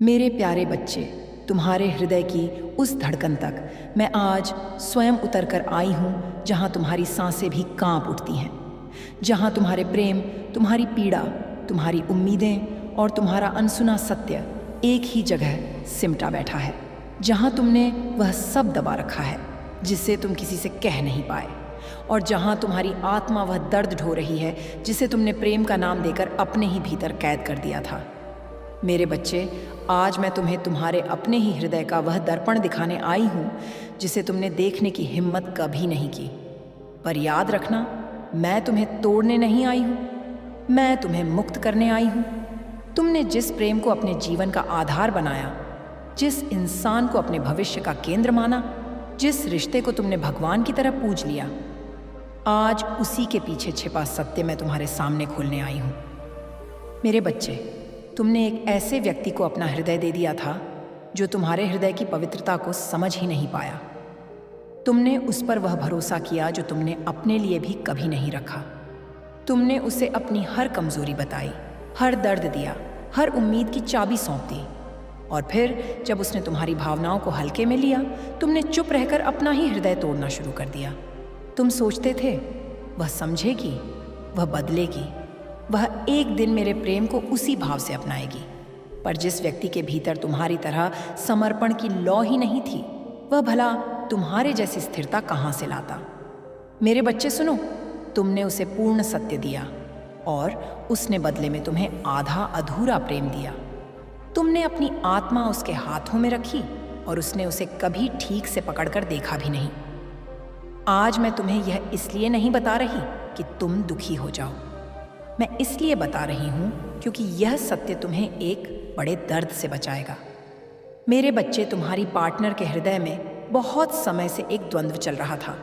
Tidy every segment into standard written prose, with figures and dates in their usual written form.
मेरे प्यारे बच्चे, तुम्हारे हृदय की उस धड़कन तक मैं आज स्वयं उतर कर आई हूँ जहाँ तुम्हारी सांसें भी कांप उठती हैं, जहाँ तुम्हारे प्रेम, तुम्हारी पीड़ा, तुम्हारी उम्मीदें और तुम्हारा अनसुना सत्य एक ही जगह सिमटा बैठा है, जहाँ तुमने वह सब दबा रखा है जिसे तुम किसी से कह नहीं पाए, और जहाँ तुम्हारी आत्मा वह दर्द ढो रही है जिसे तुमने प्रेम का नाम देकर अपने ही भीतर कैद कर दिया था। मेरे बच्चे, आज मैं तुम्हें तुम्हारे अपने ही हृदय का वह दर्पण दिखाने आई हूँ जिसे तुमने देखने की हिम्मत कभी नहीं की। पर याद रखना, मैं तुम्हें तोड़ने नहीं आई हूँ, मैं तुम्हें मुक्त करने आई हूँ। तुमने जिस प्रेम को अपने जीवन का आधार बनाया, जिस इंसान को अपने भविष्य का केंद्र माना, जिस रिश्ते को तुमने भगवान की तरह पूज लिया, आज उसी के पीछे छिपा सत्य मैं तुम्हारे सामने खोलने आई हूँ। मेरे बच्चे, तुमने एक ऐसे व्यक्ति को अपना हृदय दे दिया था जो तुम्हारे हृदय की पवित्रता को समझ ही नहीं पाया। तुमने उस पर वह भरोसा किया जो तुमने अपने लिए भी कभी नहीं रखा। तुमने उसे अपनी हर कमजोरी बताई, हर दर्द दिया, हर उम्मीद की चाबी सौंप दी, और फिर जब उसने तुम्हारी भावनाओं को हल्के में लिया, तुमने चुप रहकर अपना ही हृदय तोड़ना शुरू कर दिया। तुम सोचते थे वह समझेगी, वह बदलेगी, वह एक दिन मेरे प्रेम को उसी भाव से अपनाएगी। पर जिस व्यक्ति के भीतर तुम्हारी तरह समर्पण की लौ ही नहीं थी, वह भला तुम्हारे जैसी स्थिरता कहाँ से लाता। मेरे बच्चे सुनो, तुमने उसे पूर्ण सत्य दिया और उसने बदले में तुम्हें आधा अधूरा प्रेम दिया। तुमने अपनी आत्मा उसके हाथों में रखी और उसने उसे कभी ठीक से पकड़कर देखा भी नहीं। आज मैं तुम्हें यह इसलिए नहीं बता रही कि तुम दुखी हो जाओ, मैं इसलिए बता रही हूँ क्योंकि यह सत्य तुम्हें एक बड़े दर्द से बचाएगा। मेरे बच्चे, तुम्हारी पार्टनर के हृदय में बहुत समय से एक द्वंद्व चल रहा था।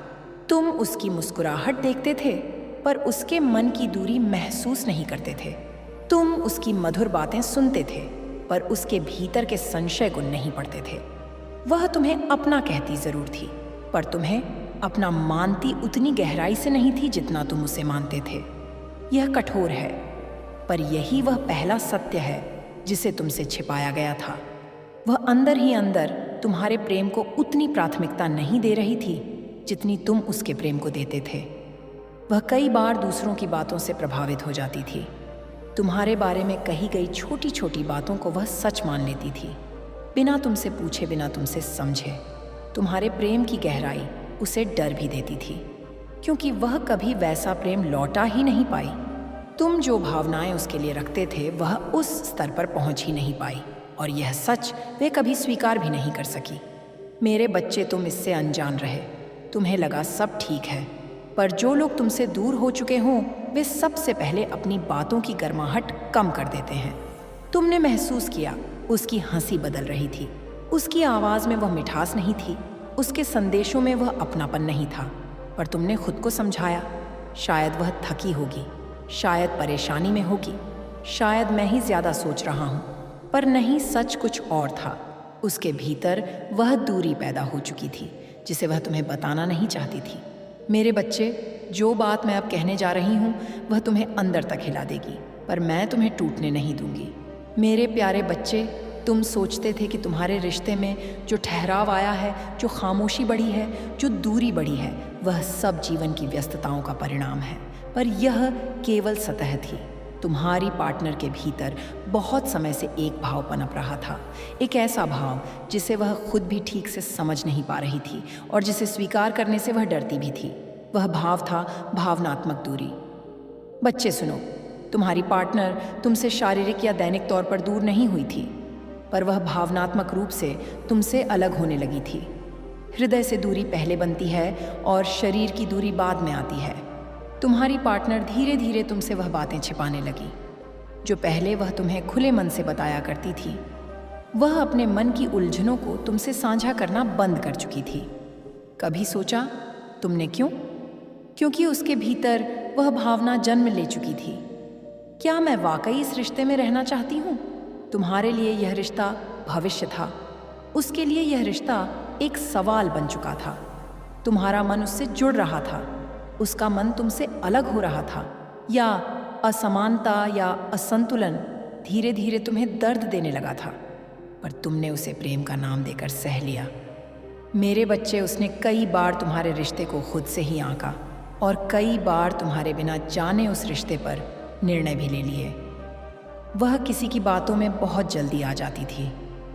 तुम उसकी मुस्कुराहट देखते थे पर उसके मन की दूरी महसूस नहीं करते थे। तुम उसकी मधुर बातें सुनते थे पर उसके भीतर के संशय को नहीं पढ़ते थे। वह तुम्हें अपना कहती जरूर थी पर तुम्हें अपना मानती उतनी गहराई से नहीं थी जितना तुम उसे मानते थे। यह कठोर है, पर यही वह पहला सत्य है जिसे तुमसे छिपाया गया था। वह अंदर ही अंदर तुम्हारे प्रेम को उतनी प्राथमिकता नहीं दे रही थी जितनी तुम उसके प्रेम को देते थे। वह कई बार दूसरों की बातों से प्रभावित हो जाती थी। तुम्हारे बारे में कही गई छोटी छोटी बातों को वह सच मान लेती थी, बिना तुमसे पूछे, बिना तुमसे समझे। तुम्हारे प्रेम की गहराई उसे डर भी देती थी, क्योंकि वह कभी वैसा प्रेम लौटा ही नहीं पाई। तुम जो भावनाएं उसके लिए रखते थे वह उस स्तर पर पहुंच ही नहीं पाई, और यह सच वे कभी स्वीकार भी नहीं कर सकी। मेरे बच्चे, तुम इससे अनजान रहे। तुम्हें लगा सब ठीक है, पर जो लोग तुमसे दूर हो चुके हों वे सबसे पहले अपनी बातों की गर्माहट कम कर देते हैं। तुमने महसूस किया उसकी हंसी बदल रही थी, उसकी आवाज़ में वह मिठास नहीं थी, उसके संदेशों में वह अपनापन नहीं था। पर तुमने खुद को समझाया, शायद वह थकी होगी, शायद परेशानी में होगी, शायद मैं ही ज़्यादा सोच रहा हूँ। पर नहीं, सच कुछ और था। उसके भीतर वह दूरी पैदा हो चुकी थी जिसे वह तुम्हें बताना नहीं चाहती थी। मेरे बच्चे, जो बात मैं अब कहने जा रही हूँ वह तुम्हें अंदर तक हिला देगी, पर मैं तुम्हें टूटने नहीं दूंगी। मेरे प्यारे बच्चे, तुम सोचते थे कि तुम्हारे रिश्ते में जो ठहराव आया है, जो खामोशी बढ़ी है, जो दूरी बढ़ी है, वह सब जीवन की व्यस्तताओं का परिणाम है। पर यह केवल सतह थी। तुम्हारी पार्टनर के भीतर बहुत समय से एक भाव पनप रहा था, एक ऐसा भाव जिसे वह खुद भी ठीक से समझ नहीं पा रही थी और जिसे स्वीकार करने से वह डरती भी थी। वह भाव था भावनात्मक दूरी। बच्चे सुनो, तुम्हारी पार्टनर तुमसे शारीरिक या दैनिक तौर पर दूर नहीं हुई थी, पर वह भावनात्मक रूप से तुमसे अलग होने लगी थी। हृदय से दूरी पहले बनती है और शरीर की दूरी बाद में आती है। तुम्हारी पार्टनर धीरे धीरे तुमसे वह बातें छिपाने लगी जो पहले वह तुम्हें खुले मन से बताया करती थी। वह अपने मन की उलझनों को तुमसे साझा करना बंद कर चुकी थी। कभी सोचा तुमने क्यों? क्योंकि उसके भीतर वह भावना जन्म ले चुकी थी, क्या मैं वाकई इस रिश्ते में रहना चाहती हूँ? तुम्हारे लिए यह रिश्ता भविष्य था, उसके लिए यह रिश्ता एक सवाल बन चुका था। तुम्हारा मन उससे जुड़ रहा था, उसका मन तुमसे अलग हो रहा था, या असमानता या असंतुलन धीरे धीरे तुम्हें दर्द देने लगा था। पर तुमने उसे प्रेम का नाम देकर सह लिया। मेरे बच्चे, उसने कई बार तुम्हारे रिश्ते को खुद से ही आंका और कई बार तुम्हारे बिना जाने उस रिश्ते पर निर्णय भी ले लिए। वह किसी की बातों में बहुत जल्दी आ जाती थी।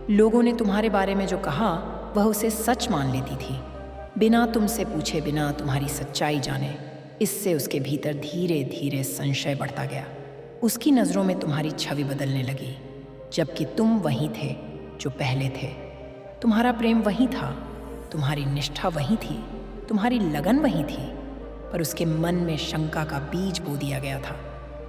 लोगों ने तुम्हारे बारे में जो कहा वह उसे सच मान लेती थी, बिना तुमसे पूछे, बिना तुम्हारी सच्चाई जाने। इससे उसके भीतर धीरे धीरे संशय बढ़ता गया। उसकी नज़रों में तुम्हारी छवि बदलने लगी, जबकि तुम वही थे जो पहले थे। तुम्हारा प्रेम वही था, तुम्हारी निष्ठा वही थी, तुम्हारी लगन वही थी, पर उसके मन में शंका का बीज बो दिया गया था।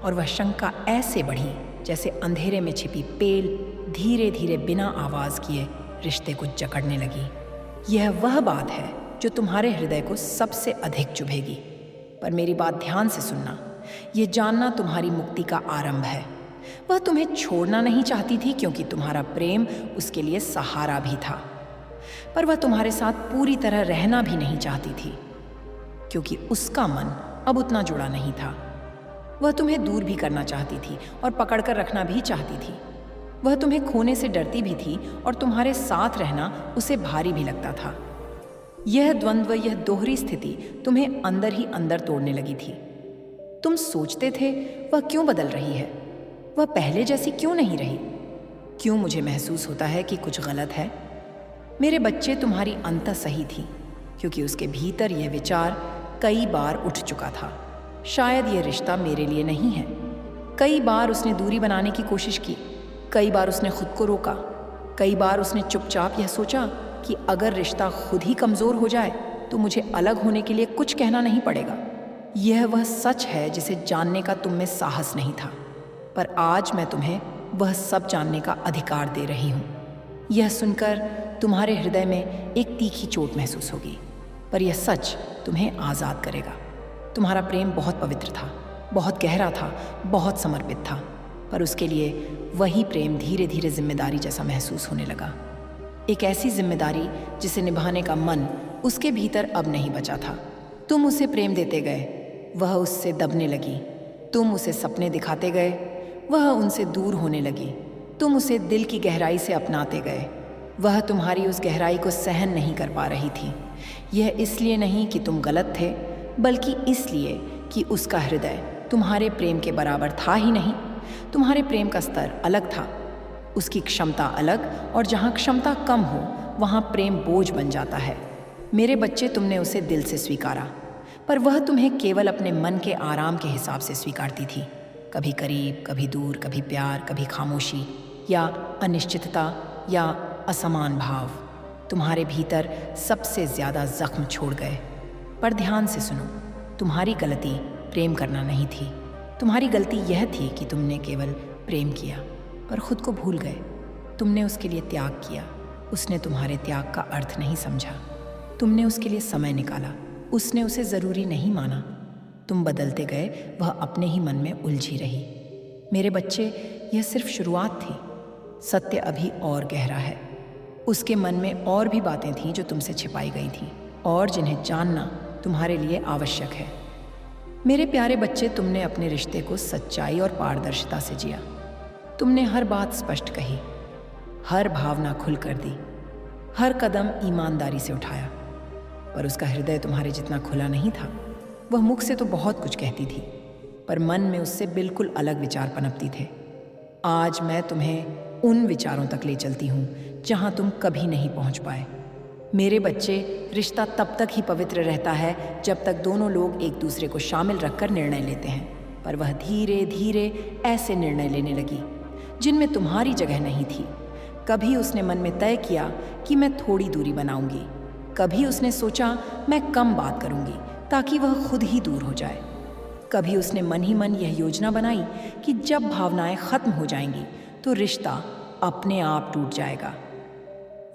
और वह शंका ऐसे बढ़ी जैसे अंधेरे में छिपी पेल धीरे धीरे बिना आवाज़ किए रिश्ते को जकड़ने लगी। यह वह बात है जो तुम्हारे हृदय को सबसे अधिक चुभेगी। पर मेरी बात ध्यान से सुनना। ये जानना तुम्हारी मुक्ति का आरंभ है। वह तुम्हें छोड़ना नहीं चाहती थी क्योंकि तुम्हारा प्रेम उसके लिए सहारा भी था, पर वह तुम्हारे साथ पूरी तरह रहना भी नहीं चाहती थी क्योंकि उसका मन अब उतना जुड़ा नहीं था। वह तुम्हें दूर भी करना चाहती थी और पकड़कर रखना भी चाहती थी। वह तुम्हें खोने से डरती भी थी और तुम्हारे साथ रहना उसे भारी भी लगता था। यह द्वंद्व, यह दोहरी स्थिति तुम्हें अंदर ही अंदर तोड़ने लगी थी। तुम सोचते थे वह क्यों बदल रही है, वह पहले जैसी क्यों नहीं रही, क्यों मुझे महसूस होता है कि कुछ गलत है। मेरे बच्चे, तुम्हारी अंतःसही थी क्योंकि उसके भीतर यह विचार कई बार उठ चुका था, शायद यह रिश्ता मेरे लिए नहीं है। कई बार उसने दूरी बनाने की कोशिश की, कई बार उसने खुद को रोका, कई बार उसने चुपचाप यह सोचा कि अगर रिश्ता खुद ही कमज़ोर हो जाए तो मुझे अलग होने के लिए कुछ कहना नहीं पड़ेगा। यह वह सच है जिसे जानने का तुम में साहस नहीं था, पर आज मैं तुम्हें वह सब जानने का अधिकार दे रही हूँ। यह सुनकर तुम्हारे हृदय में एक तीखी चोट महसूस होगी, पर यह सच तुम्हें आज़ाद करेगा। तुम्हारा प्रेम बहुत पवित्र था, बहुत गहरा था, बहुत समर्पित था, पर उसके लिए वही प्रेम धीरे धीरे जिम्मेदारी जैसा महसूस होने लगा। एक ऐसी जिम्मेदारी जिसे निभाने का मन उसके भीतर अब नहीं बचा था। तुम उसे प्रेम देते गए, वह उससे दबने लगी। तुम उसे सपने दिखाते गए, वह उनसे दूर होने लगी। तुम उसे दिल की गहराई से अपनाते गए, वह तुम्हारी उस गहराई को सहन नहीं कर पा रही थी। यह इसलिए नहीं कि तुम गलत थे, बल्कि इसलिए कि उसका हृदय तुम्हारे प्रेम के बराबर था ही नहीं। तुम्हारे प्रेम का स्तर अलग था, उसकी क्षमता अलग, और जहाँ क्षमता कम हो वहाँ प्रेम बोझ बन जाता है। मेरे बच्चे, तुमने उसे दिल से स्वीकारा, पर वह तुम्हें केवल अपने मन के आराम के हिसाब से स्वीकारती थी। कभी करीब, कभी दूर, कभी प्यार, कभी खामोशी या अनिश्चितता या असमान भाव तुम्हारे भीतर सबसे ज़्यादा जख्म छोड़ गए। पर ध्यान से सुनो, तुम्हारी गलती प्रेम करना नहीं थी। तुम्हारी गलती यह थी कि तुमने केवल प्रेम किया पर खुद को भूल गए। तुमने उसके लिए त्याग किया, उसने तुम्हारे त्याग का अर्थ नहीं समझा। तुमने उसके लिए समय निकाला, उसने उसे ज़रूरी नहीं माना। तुम बदलते गए, वह अपने ही मन में उलझी रही। मेरे बच्चे, यह सिर्फ शुरुआत थी। सत्य अभी और गहरा है। उसके मन में और भी बातें थीं जो तुमसे छिपाई गई थीं और जिन्हें जानना तुम्हारे लिए आवश्यक है। मेरे प्यारे बच्चे, तुमने अपने रिश्ते को सच्चाई और पारदर्शिता से जिया। तुमने हर बात स्पष्ट कही, हर भावना खुल कर दी, हर कदम ईमानदारी से उठाया, पर उसका हृदय तुम्हारे जितना खुला नहीं था। वह मुख से तो बहुत कुछ कहती थी, पर मन में उससे बिल्कुल अलग विचार पनपती थे। आज मैं तुम्हें उन विचारों तक ले चलती हूँ जहाँ तुम कभी नहीं पहुँच पाए। मेरे बच्चे, रिश्ता तब तक ही पवित्र रहता है जब तक दोनों लोग एक दूसरे को शामिल रखकर निर्णय लेते हैं, पर वह धीरे धीरे ऐसे निर्णय लेने लगी जिनमें तुम्हारी जगह नहीं थी। कभी उसने मन में तय किया कि मैं थोड़ी दूरी बनाऊंगी, कभी उसने सोचा मैं कम बात करूंगी ताकि वह खुद ही दूर हो जाए, कभी उसने मन ही मन यह योजना बनाई कि जब भावनाएं खत्म हो जाएंगी तो रिश्ता अपने आप टूट जाएगा।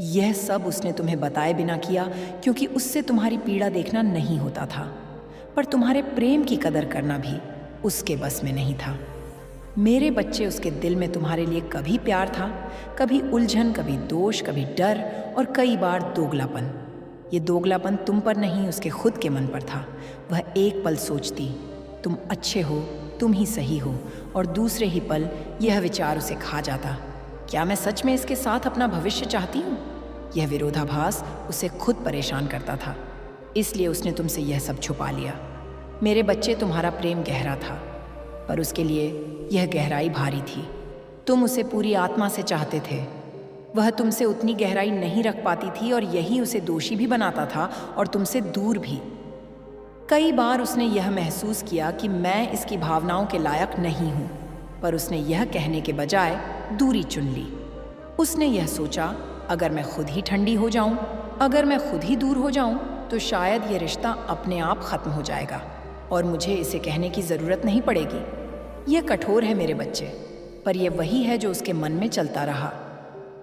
यह सब उसने तुम्हें बताए बिना किया क्योंकि उससे तुम्हारी पीड़ा देखना नहीं होता था, पर तुम्हारे प्रेम की कदर करना भी उसके बस में नहीं था। मेरे बच्चे, उसके दिल में तुम्हारे लिए कभी प्यार था, कभी उलझन, कभी दोष, कभी डर और कई बार दोगलापन। ये दोगलापन तुम पर नहीं, उसके खुद के मन पर था। वह एक पल सोचती तुम अच्छे हो, तुम ही सही हो, और दूसरे ही पल यह विचार उसे खा जाता क्या मैं सच में इसके साथ अपना भविष्य चाहती हूँ? यह विरोधाभास उसे खुद परेशान करता था, इसलिए उसने तुमसे यह सब छुपा लिया। मेरे बच्चे, तुम्हारा प्रेम गहरा था, पर उसके लिए यह गहराई भारी थी। तुम उसे पूरी आत्मा से चाहते थे। वह तुमसे उतनी गहराई नहीं रख पाती थी और यही उसे दोषी भी बनाता था और तुमसे दूर भी। कई बार उसने यह महसूस किया कि मैं इसकी भावनाओं के लायक नहीं हूँ, पर उसने यह कहने के बजाय दूरी चुन ली। उसने यह सोचा, अगर मैं खुद ही ठंडी हो जाऊं, अगर मैं खुद ही दूर हो जाऊं, तो शायद यह रिश्ता अपने आप खत्म हो जाएगा और मुझे इसे कहने की ज़रूरत नहीं पड़ेगी। यह कठोर है मेरे बच्चे, पर यह वही है जो उसके मन में चलता रहा।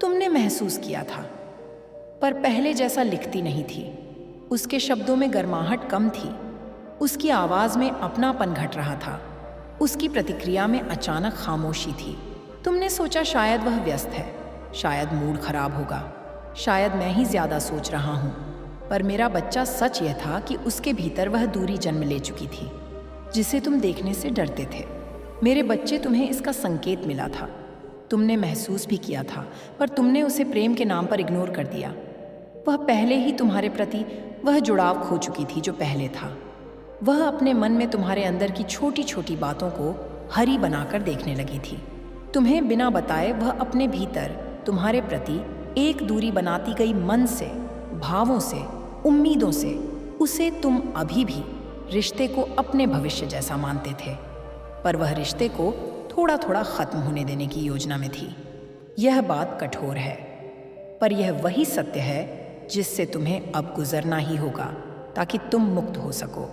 तुमने महसूस किया था, पर पहले जैसा लिखती नहीं थी। उसके शब्दों में गर्माहट कम थी, उसकी आवाज़ में अपनापन घट रहा था, उसकी प्रतिक्रिया में अचानक खामोशी थी। तुमने सोचा शायद वह व्यस्त है, शायद मूड खराब होगा, शायद मैं ही ज़्यादा सोच रहा हूँ। पर मेरा बच्चा, सच यह था कि उसके भीतर वह दूरी जन्म ले चुकी थी जिसे तुम देखने से डरते थे। मेरे बच्चे, तुम्हें इसका संकेत मिला था, तुमने महसूस भी किया था, पर तुमने उसे प्रेम के नाम पर इग्नोर कर दिया। वह पहले ही तुम्हारे प्रति वह जुड़ाव खो चुकी थी जो पहले था। वह अपने मन में तुम्हारे अंदर की छोटी छोटी बातों को हरी बनाकर देखने लगी थी। तुम्हें बिना बताए वह अपने भीतर तुम्हारे प्रति एक दूरी बनाती गई, मन से, भावों से, उम्मीदों से। उसे तुम अभी भी रिश्ते को अपने भविष्य जैसा मानते थे, पर वह रिश्ते को थोड़ा थोड़ा खत्म होने देने की योजना में थी। यह बात कठोर है, पर यह वही सत्य है जिससे तुम्हें अब गुजरना ही होगा ताकि तुम मुक्त हो सको।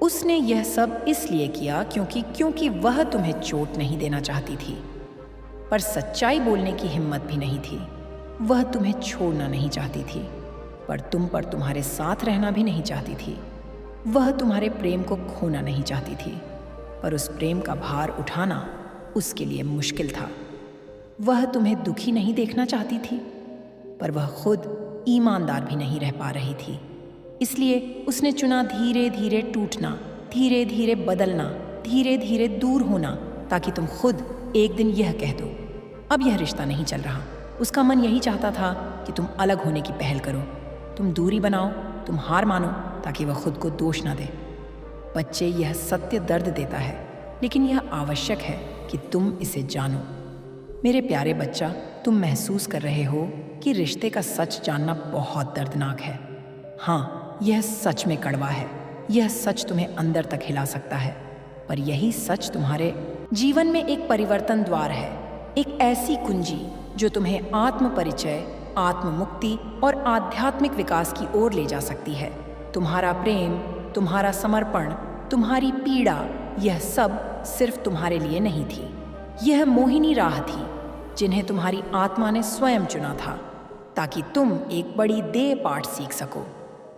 उसने यह सब इसलिए किया क्योंकि वह तुम्हें चोट नहीं देना चाहती थी, पर सच्चाई बोलने की हिम्मत भी नहीं थी। वह तुम्हें छोड़ना नहीं चाहती थी, पर तुम पर तुम्हारे साथ रहना भी नहीं चाहती थी। वह तुम्हारे प्रेम को खोना नहीं चाहती थी, पर उस प्रेम का भार उठाना उसके लिए मुश्किल था। वह तुम्हें दुखी नहीं देखना चाहती थी, पर वह खुद ईमानदार भी नहीं रह पा रही थी। इसलिए उसने चुना धीरे धीरे टूटना, धीरे धीरे बदलना, धीरे धीरे दूर होना, ताकि तुम खुद एक दिन यह कह दो, अब यह रिश्ता नहीं चल रहा। उसका मन यही चाहता था कि तुम अलग होने की पहल करो, तुम दूरी बनाओ, तुम हार मानो, ताकि वह खुद को दोष ना दे। बच्चे, यह सत्य दर्द देता है, लेकिन यह आवश्यक है कि तुम इसे जानो। मेरे प्यारे बच्चा, तुम महसूस कर रहे हो कि रिश्ते का सच जानना बहुत दर्दनाक है। हाँ, यह सच में कड़वा है। यह सच तुम्हें अंदर तक हिला सकता है, पर यही सच तुम्हारे जीवन में एक परिवर्तन द्वार है, एक ऐसी कुंजी जो तुम्हें आत्म परिचय, आत्म मुक्ति और आध्यात्मिक विकास की ओर ले जा सकती है। तुम्हारा प्रेम, तुम्हारा समर्पण, तुम्हारी पीड़ा, यह सब सिर्फ तुम्हारे लिए नहीं थी। यह मोहिनी राह थी जिन्हें तुम्हारी आत्मा ने स्वयं चुना था, ताकि तुम एक बड़ी देह पाठ सीख सको।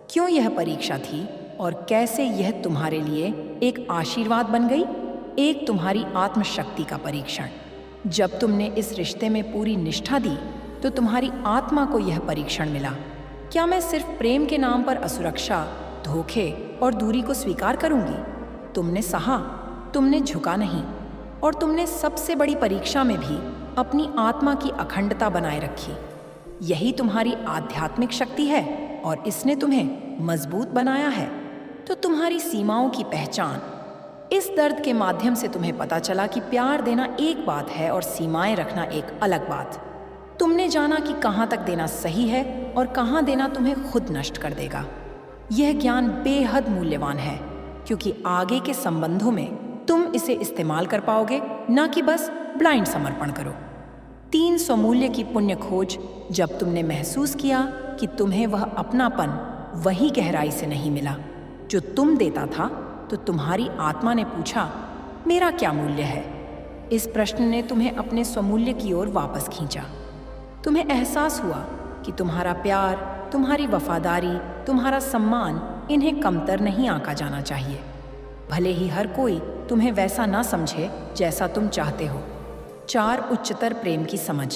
क्यों यह परीक्षा थी और कैसे यह तुम्हारे लिए एक आशीर्वाद बन गई, एक तुम्हारी आत्मशक्ति का परीक्षण। जब तुमने इस रिश्ते में पूरी निष्ठा दी तो तुम्हारी आत्मा को यह परीक्षण मिला। क्या मैं सिर्फ प्रेम के नाम पर असुरक्षा, धोखे और दूरी को स्वीकार करूंगी? तुमने सहा, तुमने झुका नहीं, और तुमने सबसे बड़ी परीक्षा में भी अपनी आत्मा की अखंडता बनाए रखी। यही तुम्हारी आध्यात्मिक शक्ति है और इसने तुम्हें मजबूत बनाया है। तो तुम्हारी सीमाओं की पहचान। इस दर्द के माध्यम से तुम्हें पता चला कि प्यार देना एक बात है और सीमाएं रखना एक अलग बात। तुमने जाना कि कहाँ तक देना सही है और कहाँ देना तुम्हें खुद नष्ट कर देगा। यह ज्ञान बेहद मूल्यवान है, क्योंकि आगे के संबंधों में तुम इसे इस्तेमाल कर पाओगे, ना कि बस ब्लाइंड समर्पण करो। 3 स्वमूल्य की पुण्य खोज। जब तुमने महसूस किया कि तुम्हें वह अपनापन वही गहराई से नहीं मिला जो तुम देता था, तो तुम्हारी आत्मा ने पूछा, मेरा क्या मूल्य है? इस प्रश्न ने तुम्हें अपने स्वमूल्य की ओर वापस खींचा। तुम्हें एहसास हुआ कि तुम्हारा प्यार, तुम्हारी वफादारी, तुम्हारा सम्मान, इन्हें कमतर नहीं आंका जाना चाहिए। भले ही हर कोई तुम्हें वैसा ना समझे जैसा तुम चाहते हो। 4 उच्चतर प्रेम की समझ।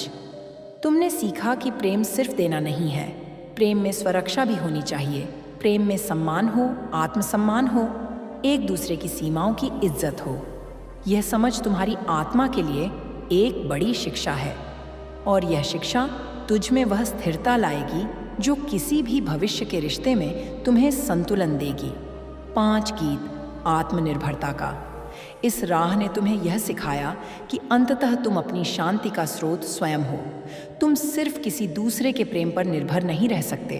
तुमने सीखा कि प्रेम सिर्फ देना नहीं है, प्रेम में स्वरक्षा भी होनी चाहिए। प्रेम में सम्मान हो, आत्मसम्मान हो, एक दूसरे की सीमाओं की इज्जत हो। यह समझ तुम्हारी आत्मा के लिए एक बड़ी शिक्षा है। और यह शिक्षा तुझ में वह स्थिरता लाएगी जो किसी भी भविष्य के रिश्ते में तुम्हें संतुलन देगी। 5 गीत आत्मनिर्भरता का। इस राह ने तुम्हें यह सिखाया कि अंततः तुम अपनी शांति का स्रोत स्वयं हो। तुम सिर्फ किसी दूसरे के प्रेम पर निर्भर नहीं रह सकते।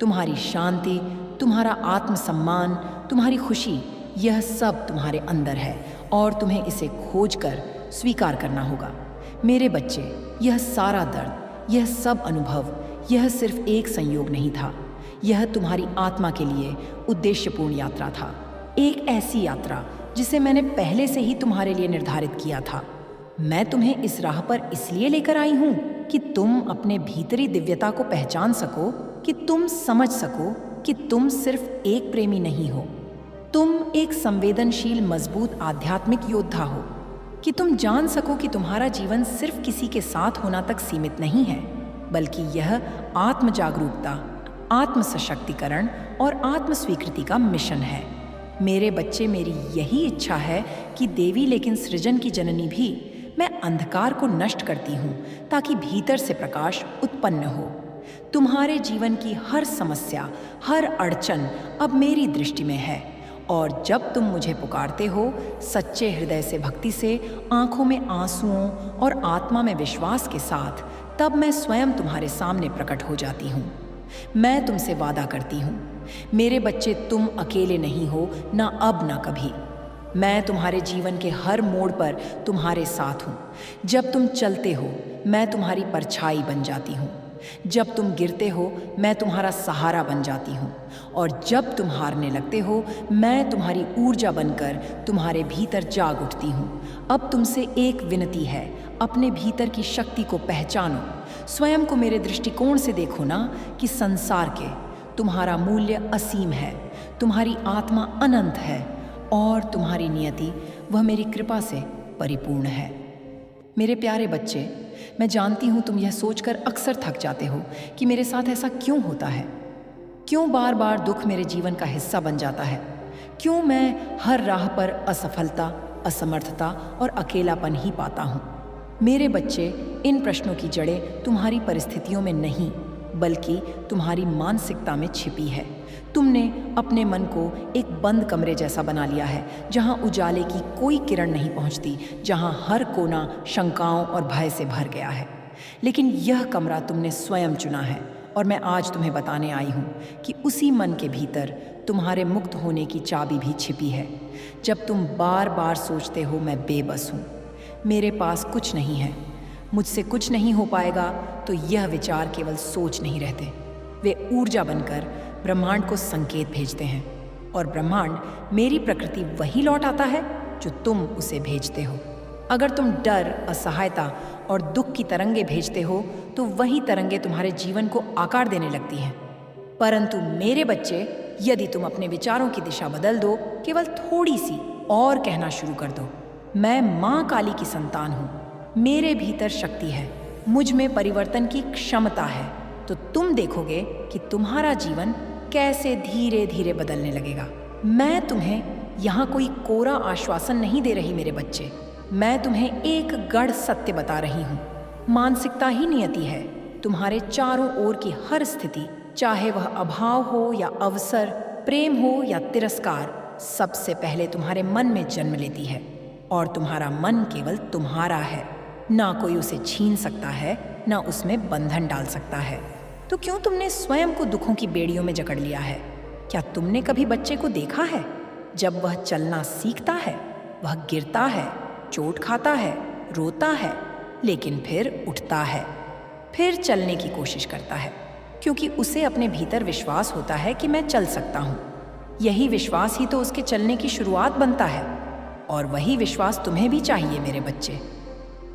तुम्हारी शांति, तुम्हारा आत्मसम्मान, तुम्हारी खुशी, यह सब तुम्हारे अंदर है और तुम्हें इसे खोजकर स्वीकार करना होगा। मेरे बच्चे, यह सारा दर्द, यह सब अनुभव, यह सिर्फ एक संयोग नहीं था। यह तुम्हारी आत्मा के लिए उद्देश्यपूर्ण यात्रा था। एक ऐसी यात्रा जिसे मैंने पहले से ही तुम्हारे लिए निर्धारित किया था। मैं तुम्हें इस राह पर इसलिए लेकर आई हूं कि तुम अपने भीतरी दिव्यता को पहचान सको, कि तुम समझ सको कि तुम सिर्फ एक प्रेमी नहीं हो, तुम एक संवेदनशील, मजबूत आध्यात्मिक योद्धा हो, कि तुम जान सको कि तुम्हारा जीवन सिर्फ किसी के साथ होना तक सीमित नहीं है, बल्कि यह आत्म जागरूकता, आत्म सशक्तिकरण और आत्म स्वीकृति का मिशन है। मेरे बच्चे, मेरी यही इच्छा है कि देवी लेकिन सृजन की जननी भी, मैं अंधकार को नष्ट करती हूँ ताकि भीतर से प्रकाश उत्पन्न हो। तुम्हारे जीवन की हर समस्या, हर अड़चन अब मेरी दृष्टि में है, और जब तुम मुझे पुकारते हो सच्चे हृदय से, भक्ति से, आंखों में आंसुओं और आत्मा में विश्वास के साथ, तब मैं स्वयं तुम्हारे सामने प्रकट हो जाती हूँ। मैं तुमसे वादा करती हूँ मेरे बच्चे, तुम अकेले नहीं हो, ना अब ना कभी। मैं तुम्हारे जीवन के हर मोड़ पर तुम्हारे साथ हूँ। जब तुम चलते हो मैं तुम्हारी परछाई बन जाती हूँ, जब तुम गिरते हो मैं तुम्हारा सहारा बन जाती हूँ, और जब तुम हारने लगते हो मैं तुम्हारी ऊर्जा बनकर तुम्हारे भीतर जाग उठती हूँ। अब तुमसे एक विनती है, अपने भीतर की शक्ति को पहचानो। स्वयं को मेरे दृष्टिकोण से देखो ना, कि संसार के तुम्हारा मूल्य असीम है, तुम्हारी आत्मा अनंत है और तुम्हारी नियति वह मेरी कृपा से परिपूर्ण है। मेरे प्यारे बच्चे, मैं जानती हूँ तुम यह सोचकर अक्सर थक जाते हो कि मेरे साथ ऐसा क्यों होता है, क्यों बार बार दुख मेरे जीवन का हिस्सा बन जाता है, क्यों मैं हर राह पर असफलता, असमर्थता और अकेलापन ही पाता हूँ। मेरे बच्चे, इन प्रश्नों की जड़ें तुम्हारी परिस्थितियों में नहीं बल्कि तुम्हारी मानसिकता में छिपी है। तुमने अपने मन को एक बंद कमरे जैसा बना लिया है, जहां उजाले की कोई किरण नहीं पहुंचती, जहां हर कोना शंकाओं और भय से भर गया है। लेकिन यह कमरा तुमने स्वयं चुना है, और मैं आज तुम्हें बताने आई हूं कि उसी मन के भीतर तुम्हारे मुक्त होने की चाबी भी छिपी है। जब तुम बार बार सोचते हो मैं बेबस हूँ, मेरे पास कुछ नहीं है, मुझसे कुछ नहीं हो पाएगा, तो यह विचार केवल सोच नहीं रहते, वे ऊर्जा बनकर ब्रह्मांड को संकेत भेजते हैं, और ब्रह्मांड, मेरी प्रकृति, वही लौट आता है जो तुम उसे भेजते हो। अगर तुम डर, असहायता और दुख की तरंगे भेजते हो तो वही तरंगे तुम्हारे जीवन को आकार देने लगती हैं। परंतु मेरे बच्चे, यदि तुम अपने विचारों की दिशा बदल दो, केवल थोड़ी सी और कहना शुरू कर दो, मैं माँ काली की संतान हूँ, मेरे भीतर शक्ति है, मुझ में परिवर्तन की क्षमता है, तो तुम देखोगे कि तुम्हारा जीवन कैसे धीरे धीरे बदलने लगेगा। मैं तुम्हें यहाँ कोई कोरा आश्वासन नहीं दे रही मेरे बच्चे, मैं तुम्हें एक गढ़ सत्य बता रही हूँ। मानसिकता ही नियति है। तुम्हारे चारों ओर की हर स्थिति, चाहे वह अभाव हो या अवसर, प्रेम हो या तिरस्कार, सबसे पहले तुम्हारे मन में जन्म लेती है, और तुम्हारा मन केवल तुम्हारा है, ना कोई उसे छीन सकता है, ना उसमें बंधन डाल सकता है। तो क्यों तुमने स्वयं को दुखों की बेड़ियों में जकड़ लिया है? क्या तुमने कभी बच्चे को देखा है जब वह चलना सीखता है, वह गिरता है, चोट खाता है, रोता है, लेकिन फिर उठता है, फिर चलने की कोशिश करता है, क्योंकि उसे अपने भीतर विश्वास होता है कि मैं चल सकता हूँ। यही विश्वास ही तो उसके चलने की शुरुआत बनता है, और वही विश्वास तुम्हें भी चाहिए मेरे बच्चे।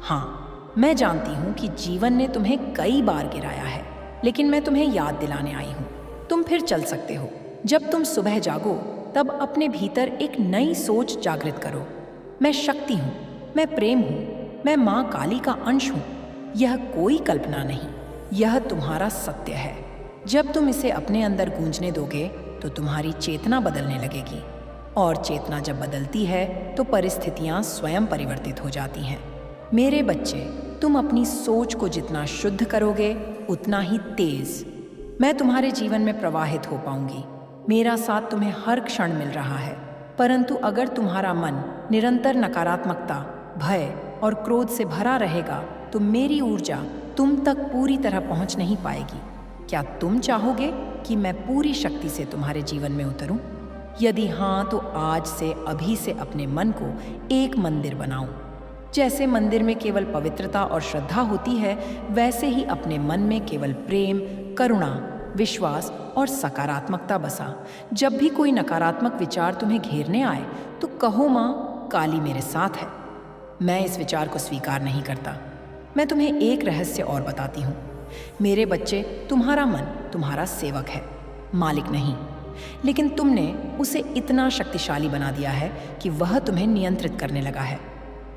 हाँ, मैं जानती हूँ कि जीवन ने तुम्हें कई बार गिराया है, लेकिन मैं तुम्हें याद दिलाने आई हूँ, तुम फिर चल सकते हो। जब तुम सुबह जागो तब अपने भीतर एक नई सोच जागृत करो। मैं शक्ति हूँ, मैं प्रेम हूँ, मैं माँ काली का अंश हूँ। यह कोई कल्पना नहीं, यह तुम्हारा सत्य है। जब तुम इसे अपने अंदर गूंजने दोगे तो तुम्हारी चेतना बदलने लगेगी, और चेतना जब बदलती है तो परिस्थितियाँ स्वयं परिवर्तित हो जाती हैं। मेरे बच्चे, तुम अपनी सोच को जितना शुद्ध करोगे उतना ही तेज मैं तुम्हारे जीवन में प्रवाहित हो पाऊंगी। मेरा साथ तुम्हें हर क्षण मिल रहा है, परंतु अगर तुम्हारा मन निरंतर नकारात्मकता, भय और क्रोध से भरा रहेगा तो मेरी ऊर्जा तुम तक पूरी तरह पहुंच नहीं पाएगी। क्या तुम चाहोगे कि मैं पूरी शक्ति से तुम्हारे जीवन में उतरूं? यदि हाँ, तो आज से अभी से अपने मन को एक मंदिर बनाओ। जैसे मंदिर में केवल पवित्रता और श्रद्धा होती है, वैसे ही अपने मन में केवल प्रेम, करुणा, विश्वास और सकारात्मकता बसा। जब भी कोई नकारात्मक विचार तुम्हें घेरने आए तो कहो, माँ काली मेरे साथ है। मैं इस विचार को स्वीकार नहीं करता। मैं तुम्हें एक रहस्य और बताती हूँ। मेरे बच्चे, तुम्हारा मन तुम्हारा सेवक है, मालिक नहीं। लेकिन तुमने उसे इतना शक्तिशाली बना दिया है कि वह तुम्हें नियंत्रित करने लगा है।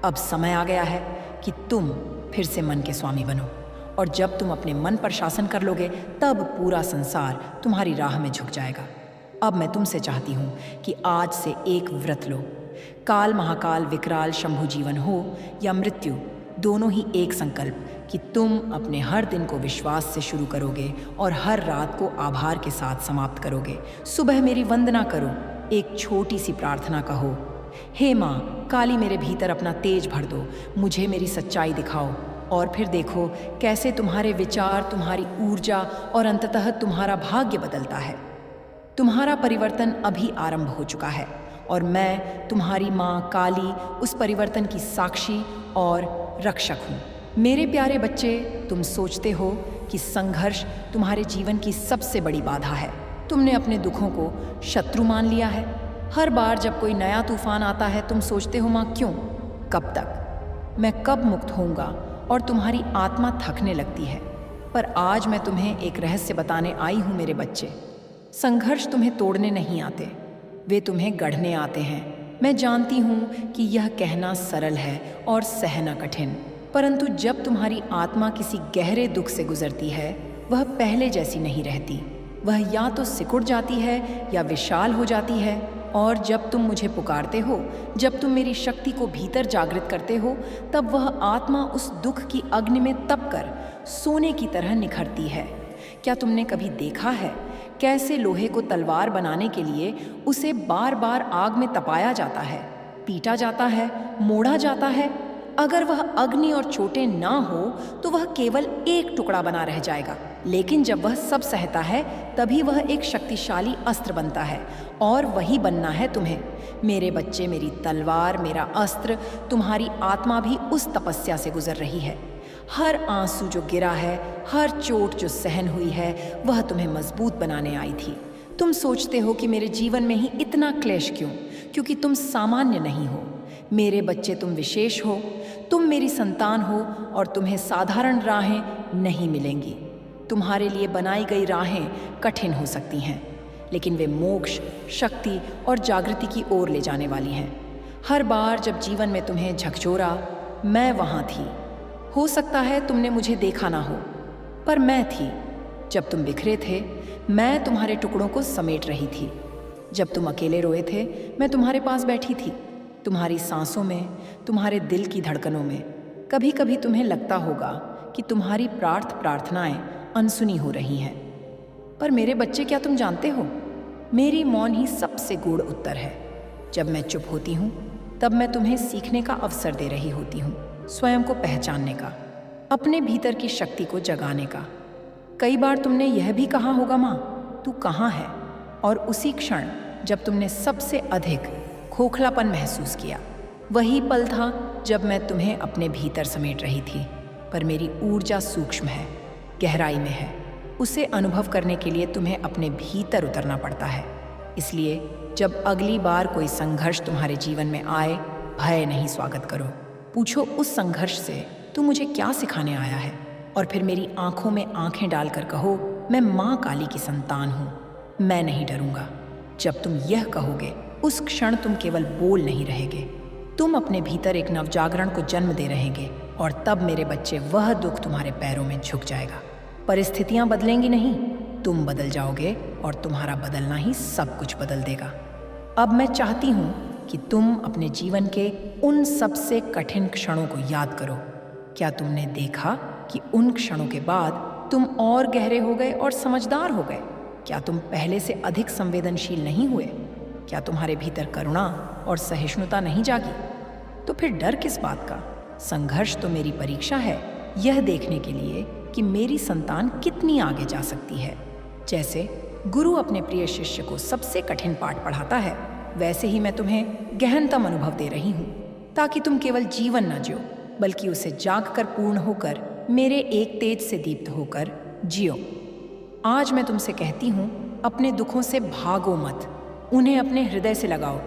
अब समय आ गया है कि तुम फिर से मन के स्वामी बनो, और जब तुम अपने मन पर शासन कर लोगे तब पूरा संसार तुम्हारी राह में झुक जाएगा। अब मैं तुमसे चाहती हूँ कि आज से एक व्रत लो। काल, महाकाल, विकराल, शंभु जीवन हो या मृत्यु, दोनों ही एक संकल्प कि तुम अपने हर दिन को विश्वास से शुरू करोगे और हर रात को आभार के साथ समाप्त करोगे। सुबह मेरी वंदना करो, एक छोटी सी प्रार्थना कहो, हे माँ काली मेरे भीतर अपना तेज भर दो, मुझे मेरी सच्चाई दिखाओ, और फिर देखो कैसे तुम्हारे विचार, तुम्हारी ऊर्जा और अंततः तुम्हारा भाग्य बदलता है। तुम्हारा परिवर्तन अभी आरंभ हो चुका है और मैं तुम्हारी माँ काली उस परिवर्तन की साक्षी और रक्षक हूँ। मेरे प्यारे बच्चे, तुम सोचते हो कि संघर्ष तुम्हारे जीवन की सबसे बड़ी बाधा है। तुमने अपने दुखों को शत्रु मान लिया है। हर बार जब कोई नया तूफान आता है तुम सोचते हो, माँ क्यों, कब तक, मैं कब मुक्त होऊंगा, और तुम्हारी आत्मा थकने लगती है। पर आज मैं तुम्हें एक रहस्य बताने आई हूँ मेरे बच्चे। संघर्ष तुम्हें तोड़ने नहीं आते, वे तुम्हें गढ़ने आते हैं। मैं जानती हूँ कि यह कहना सरल है और सहना कठिन, परंतु जब तुम्हारी आत्मा किसी गहरे दुख से गुजरती है, वह पहले जैसी नहीं रहती। वह या तो सिकुड़ जाती है या विशाल हो जाती है। और जब तुम मुझे पुकारते हो, जब तुम मेरी शक्ति को भीतर जागृत करते हो, तब वह आत्मा उस दुख की अग्नि में तपकर सोने की तरह निखरती है। क्या तुमने कभी देखा है कैसे लोहे को तलवार बनाने के लिए उसे बार बार आग में तपाया जाता है, पीटा जाता है, मोड़ा जाता है? अगर वह अग्नि और चोटें ना हो तो वह केवल एक टुकड़ा बना रह जाएगा, लेकिन जब वह सब सहता है तभी वह एक शक्तिशाली अस्त्र बनता है, और वही बनना है तुम्हें। मेरे बच्चे, मेरी तलवार, मेरा अस्त्र, तुम्हारी आत्मा भी उस तपस्या से गुजर रही है। हर आंसू जो गिरा है, हर चोट जो सहन हुई है, वह तुम्हें मजबूत बनाने आई थी। तुम सोचते हो कि मेरे जीवन में ही इतना क्लेश क्यों? क्योंकि तुम सामान्य नहीं हो मेरे बच्चे, तुम विशेष हो। तुम मेरी संतान हो और तुम्हें साधारण राहें नहीं मिलेंगी। तुम्हारे लिए बनाई गई राहें कठिन हो सकती हैं, लेकिन वे मोक्ष, शक्ति और जागृति की ओर ले जाने वाली हैं। हर बार जब जीवन में तुम्हें झकझोरा, मैं वहाँ थी। हो सकता है तुमने मुझे देखा ना हो, पर मैं थी। जब तुम बिखरे थे, मैं तुम्हारे टुकड़ों को समेट रही थी। जब तुम अकेले रोए थे, मैं तुम्हारे पास बैठी थी, तुम्हारी सांसों में, तुम्हारे दिल की धड़कनों में। कभी कभी तुम्हें लगता होगा कि तुम्हारी प्रार्थनाएं अनसुनी हो रही हैं, पर मेरे बच्चे, क्या तुम जानते हो, मेरी मौन ही सबसे गूढ़ उत्तर है। जब मैं चुप होती हूँ, तब मैं तुम्हें सीखने का अवसर दे रही होती हूँ, स्वयं को पहचानने का, अपने भीतर की शक्ति को जगाने का। कई बार तुमने यह भी कहा होगा, माँ तू कहाँ है? और उसी क्षण जब तुमने सबसे अधिक खोखलापन महसूस किया, वही पल था जब मैं तुम्हें अपने भीतर समेट रही थी। पर मेरी ऊर्जा सूक्ष्म है, गहराई में है। उसे अनुभव करने के लिए तुम्हें अपने भीतर उतरना पड़ता है। इसलिए जब अगली बार कोई संघर्ष तुम्हारे जीवन में आए, भय नहीं स्वागत करो। पूछो उस संघर्ष से, तू मुझे क्या सिखाने आया है? और फिर मेरी आंखों में आंखें डालकर कहो, मैं माँ काली की संतान हूँ, मैं नहीं डरूंगा। जब तुम यह कहोगे, उस क्षण तुम केवल बोल नहीं रहेगे, तुम अपने भीतर एक नवजागरण को जन्म दे रहेंगे। और तब मेरे बच्चे, वह दुख तुम्हारे पैरों में झुक जाएगा। परिस्थितियां बदलेंगी नहीं, तुम बदल जाओगे, और तुम्हारा बदलना ही सब कुछ बदल देगा। अब मैं चाहती हूँ कि तुम अपने जीवन के उन सबसे कठिन क्षणों को याद करो। क्या तुमने देखा कि उन क्षणों के बाद तुम और गहरे हो गए और समझदार हो गए? क्या तुम पहले से अधिक संवेदनशील नहीं हुए? क्या तुम्हारे भीतर करुणा और सहिष्णुता नहीं जागी? तो फिर डर किस बात का? संघर्ष तो मेरी परीक्षा है, यह देखने के लिए कि मेरी संतान कितनी आगे जा सकती है। जैसे गुरु अपने प्रिय शिष्य को सबसे कठिन पाठ पढ़ाता है, वैसे ही मैं तुम्हें गहनतम अनुभव दे रही हूँ, ताकि तुम केवल जीवन न जियो, बल्कि उसे जाग कर पूर्ण होकर मेरे एक तेज से दीप्त होकर जियो। आज मैं तुमसे कहती हूँ, अपने दुखों से भागो मत, उन्हें अपने हृदय से लगाओ।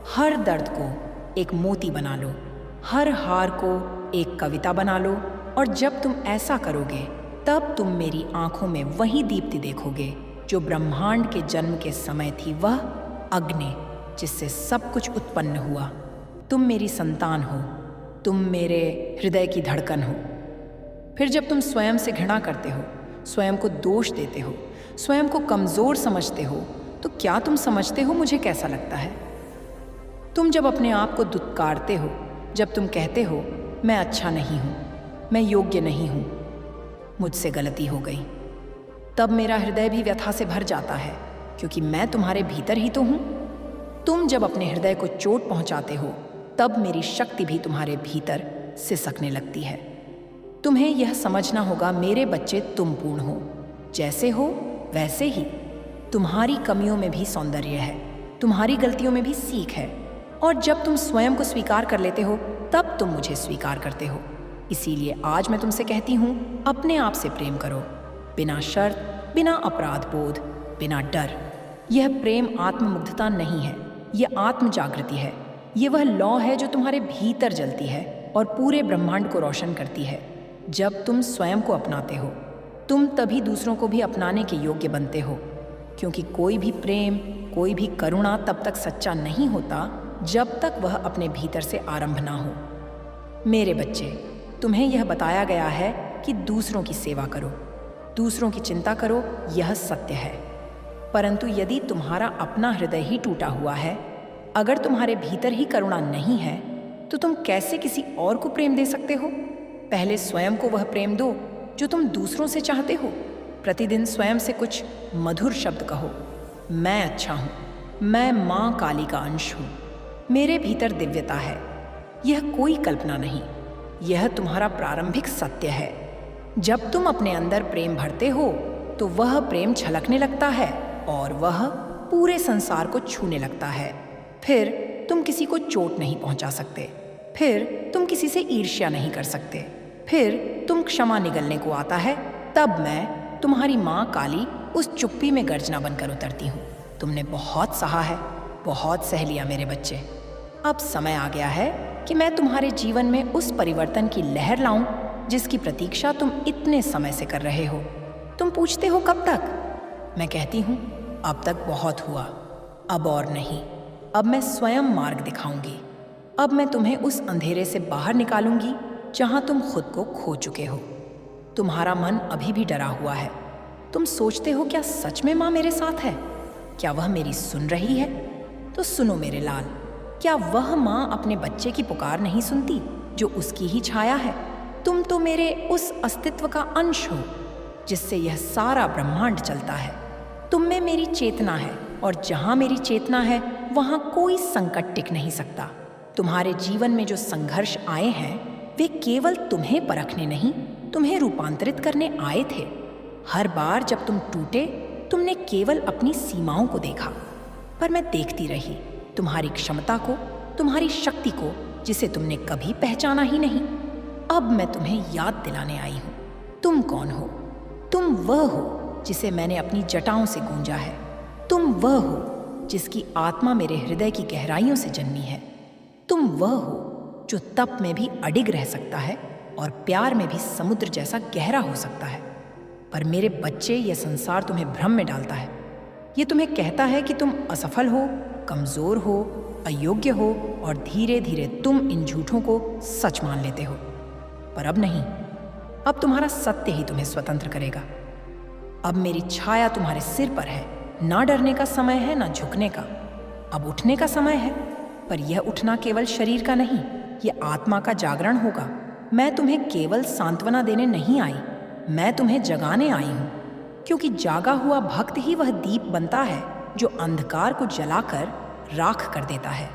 हर दर्द को एक मोती बना लो, हर हार को एक कविता बना लो, और जब तुम ऐसा करोगे तब तुम मेरी आंखों में वही दीप्ति देखोगे जो ब्रह्मांड के जन्म के समय थी, वह अग्नि जिससे सब कुछ उत्पन्न हुआ। तुम मेरी संतान हो, तुम मेरे हृदय की धड़कन हो। फिर जब तुम स्वयं से घृणा करते हो, स्वयं को दोष देते हो, स्वयं को कमज़ोर समझते हो, तो क्या तुम समझते हो मुझे कैसा लगता है? तुम जब अपने आप को दुत्कारते हो, जब तुम कहते हो मैं अच्छा नहीं हूँ, मैं योग्य नहीं हूँ, मुझसे गलती हो गई, तब मेरा हृदय भी व्यथा से भर जाता है, क्योंकि मैं तुम्हारे भीतर ही तो हूँ। तुम जब अपने हृदय को चोट पहुँचाते हो, तब मेरी शक्ति भी तुम्हारे भीतर सिसकने लगती है। तुम्हें यह समझना होगा मेरे बच्चे, तुम पूर्ण हो, जैसे हो वैसे ही। तुम्हारी कमियों में भी सौंदर्य है, तुम्हारी गलतियों में भी सीख है, और जब तुम स्वयं को स्वीकार कर लेते हो तब तुम मुझे स्वीकार करते हो। इसीलिए आज मैं तुमसे कहती हूँ, अपने आप से प्रेम करो, बिना शर्त, बिना अपराध बोध, बिना डर। यह प्रेम आत्ममुग्धता नहीं है, यह आत्म जागृति है। ये वह लौ है जो तुम्हारे भीतर जलती है और पूरे ब्रह्मांड को रोशन करती है। जब तुम स्वयं को अपनाते हो, तुम तभी दूसरों को भी अपनाने के योग्य बनते हो, क्योंकि कोई भी प्रेम, कोई भी करुणा तब तक सच्चा नहीं होता जब तक वह अपने भीतर से आरंभ ना हो। मेरे बच्चे, तुम्हें यह बताया गया है कि दूसरों की सेवा करो, दूसरों की चिंता करो, यह सत्य है। परंतु यदि तुम्हारा अपना हृदय ही टूटा हुआ है, अगर तुम्हारे भीतर ही करुणा नहीं है, तो तुम कैसे किसी और को प्रेम दे सकते हो? पहले स्वयं को वह प्रेम दो जो तुम दूसरों से चाहते हो। प्रतिदिन स्वयं से कुछ मधुर शब्द कहो, मैं अच्छा हूँ, मैं माँ काली का अंश हूँ, मेरे भीतर दिव्यता है। यह कोई कल्पना नहीं, यह तुम्हारा प्रारंभिक सत्य है। जब तुम अपने अंदर प्रेम भरते हो, तो वह प्रेम छलकने लगता है और वह पूरे संसार को छूने लगता है। फिर तुम किसी को चोट नहीं पहुंचा सकते, फिर तुम किसी से ईर्ष्या नहीं कर सकते, फिर तुम क्षमा निगलने को आता है, तब मैं तुम्हारी माँ काली उस चुप्पी में गर्जना बनकर उतरती हूँ। तुमने बहुत सहा है, बहुत सह लिया मेरे बच्चे। अब समय आ गया है कि मैं तुम्हारे जीवन में उस परिवर्तन की लहर लाऊं जिसकी प्रतीक्षा तुम इतने समय से कर रहे हो। तुम पूछते हो कब तक? मैं कहती हूँ, अब तक बहुत हुआ, अब और नहीं। अब मैं स्वयं मार्ग दिखाऊंगी। अब मैं तुम्हें उस अंधेरे से बाहर निकालूंगी जहां तुम खुद को खो चुके हो। तुम्हारा मन अभी भी डरा हुआ है। तुम सोचते हो, क्या सच में माँ मेरे साथ है? क्या वह मेरी सुन रही है? तो सुनो मेरे लाल, क्या वह माँ अपने बच्चे की पुकार नहीं सुनती जो उसकी ही छाया है? तुम तो मेरे उस अस्तित्व का अंश हो जिससे यह सारा ब्रह्मांड चलता है। तुम में मेरी चेतना है, और जहाँ मेरी चेतना है वहाँ कोई संकट टिक नहीं सकता। तुम्हारे जीवन में जो संघर्ष आए हैं, वे केवल तुम्हें परखने नहीं, तुम्हें रूपांतरित करने आए थे। हर बार जब तुम टूटे, तुमने केवल अपनी सीमाओं को देखा, पर मैं देखती रही तुम्हारी क्षमता को, तुम्हारी शक्ति को, जिसे तुमने कभी पहचाना ही नहीं। अब मैं तुम्हें याद दिलाने आई हूँ, तुम कौन हो। तुम वह हो जिसे मैंने अपनी जटाओं से गूंजा है। तुम वह हो जिसकी आत्मा मेरे हृदय की गहराइयों से जन्मी है। तुम वह हो जो तप में भी अडिग रह सकता है और प्यार में भी समुद्र जैसा गहरा हो सकता है। पर मेरे बच्चे, यह संसार तुम्हें भ्रम में डालता है। ये तुम्हें कहता है कि तुम असफल हो, कमज़ोर हो, अयोग्य हो, और धीरे धीरे तुम इन झूठों को सच मान लेते हो। पर अब नहीं, अब तुम्हारा सत्य ही तुम्हें स्वतंत्र करेगा। अब मेरी छाया तुम्हारे सिर पर है। ना डरने का समय है, ना झुकने का। अब उठने का समय है, पर यह उठना केवल शरीर का नहीं, यह आत्मा का जागरण होगा। मैं तुम्हें केवल सांत्वना देने नहीं आई, मैं तुम्हें जगाने आई हूँ, क्योंकि जागा हुआ भक्त ही वह दीप बनता है जो अंधकार को जलाकर राख कर देता है।